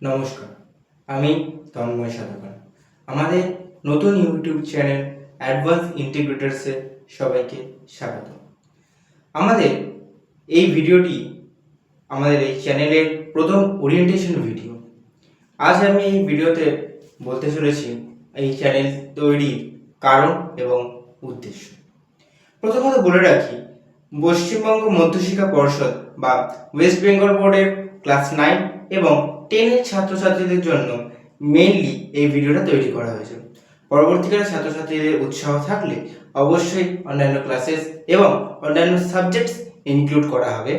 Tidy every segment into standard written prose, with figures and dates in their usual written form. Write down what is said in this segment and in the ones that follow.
নমস্কার, আমি তন্ময় সাধকন। আমাদের নতুন ইউটিউব চ্যানেল অ্যাডভান্স ইন্টিগ্রেটার্সে সবাইকে স্বাগত। আমাদের এই ভিডিওটি আমাদের এই চ্যানেলের প্রথম ওরিয়েন্টেশন ভিডিও। আজ আমি এই ভিডিওতে বলতে চলেছি এই চ্যানেল তৈরির কারণ এবং উদ্দেশ্য। প্রথমত বলে রাখি, পশ্চিমবঙ্গ মধ্যশিক্ষা পর্ষদ বা ওয়েস্ট বেঙ্গল বোর্ডের ক্লাস 9 এবং 10-এর ছাত্রছাত্রীদের জন্য মেইনলি এই ভিডিওটা তৈরি করা হয়েছে। পরবর্তীকালে ছাত্রছাত্রীদের উৎসাহ থাকলে অবশ্যই অন্যান্য ক্লাসেস এবং অন্যান্য সাবজেক্টস ইনক্লুড করা হবে।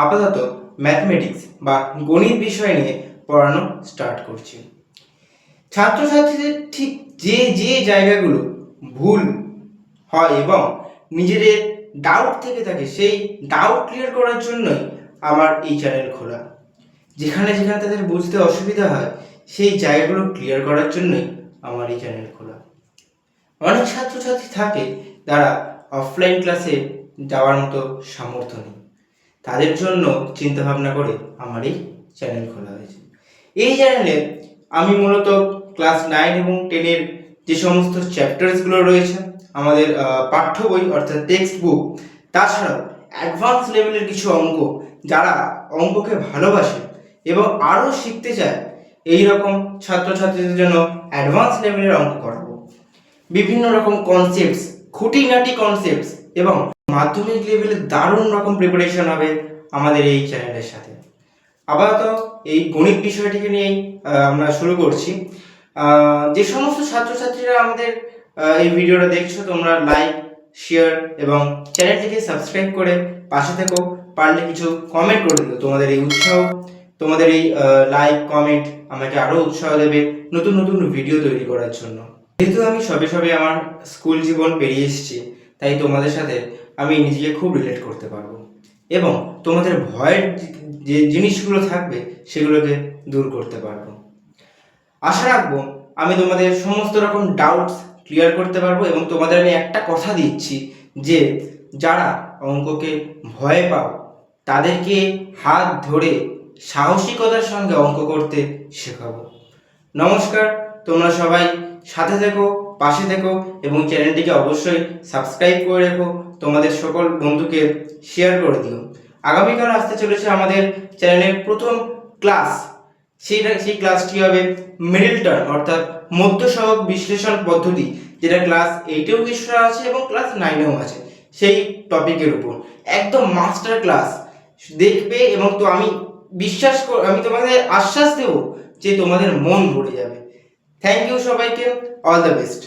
আপাতত ম্যাথমেটিক্স বা গণিত বিষয় নিয়ে পড়ানো স্টার্ট করছি। ছাত্রছাত্রীদের ঠিক যে যে জায়গাগুলো ভুল হয় এবং নিজেদের ডাউট থেকে থাকে, সেই ডাউট ক্লিয়ার করার জন্যই আমার এই চ্যানেল খোলা। যেখানে যেখানে তাদের বুঝতে অসুবিধা হয়, সেই জায়গাগুলো ক্লিয়ার করার জন্যই আমার এই চ্যানেল খোলা। অনেক ছাত্রছাত্রী থাকে যারা অফলাইন ক্লাসে যাওয়ার মতো সামর্থ্য নেই, তাদের জন্য চিন্তা ভাবনা করে আমার এই চ্যানেল খোলা হয়েছে। এই চ্যানেলে আমি মূলত ক্লাস 9 এবং 10-এর যে সমস্ত চ্যাপ্টার্সগুলো রয়েছে আমাদের পাঠ্য বই অর্থাৎ টেক্সট বুক, তাছাড়াও অ্যাডভান্স লেভেলের কিছু অঙ্ক, যারা অঙ্ককে ভালোবাসে এবং আরও শিখতে চায়, এই রকম ছাত্রছাত্রীদের জন্য অ্যাডভান্স লেভেলের অঙ্ক করাবো। বিভিন্ন রকম কনসেপ্টস, খুঁটিনাটি কনসেপ্টস এবং মাধ্যমিক লেভেলে দারুণ রকম প্রিপারেশন হবে আমাদের এই চ্যানেলের সাথে। আপাতত এই গণিত বিষয়টিকে নিয়েই আমরা শুরু করছি। যে সমস্ত ছাত্রছাত্রীরা আমাদের এই ভিডিওটা দেখছো, তোমরা লাইক, শেয়ার এবং চ্যানেলটিকে সাবস্ক্রাইব করে পাশে থেকো। পারলে কিছু কমেন্ট করে দিও। তোমাদের এই উৎসাহ, তোমাদের এই লাইক কমেন্ট আমাকে আরও উৎসাহ দেবে নতুন নতুন ভিডিও তৈরি করার জন্য। যেহেতু আমি সবে সবে আমার স্কুল জীবন পেরিয়ে এসেছি, তাই তোমাদের সাথে আমি নিজেকে খুব রিলেট করতে পারবো এবং তোমাদের ভয়ের যে জিনিসগুলো থাকবে সেগুলোকে দূর করতে পারবো। আশা রাখবো আমি তোমাদের সমস্ত রকম ডাউটস ক্লিয়ার করতে পারবো এবং তোমাদের আমি একটা কথা দিচ্ছি যে যারা অঙ্ককে ভয় পাও, তাদেরকে হাত ধরে সাহসিকতার সঙ্গে অঙ্ক করতে শেখাবো। নমস্কার, তোমরা সবাই সাথে থেকো, পাশে থেকো এবং চ্যানেলটিকে অবশ্যই সাবস্ক্রাইব করে রেখো। তোমাদের সকল বন্ধুকে শেয়ার করে দিও। আগামীকাল আসতে চলেছে আমাদের চ্যানেলের প্রথম ক্লাস। সেই ক্লাসটি হবে মিডল টার্ম অর্থাৎ মধ্য সহগ বিশ্লেষণ পদ্ধতি, যেটা ক্লাস 8-এও কিছুটা আছে এবং ক্লাস 9-এও আছে। সেই টপিকের উপর একদম মাস্টার ক্লাস দেখবে এবং তো আমি তোমাদের আশ্বাস দেব যে তোমাদের মন ভরে যাবে। থ্যাংক ইউ সবাইকে, অল দ্য বেস্ট।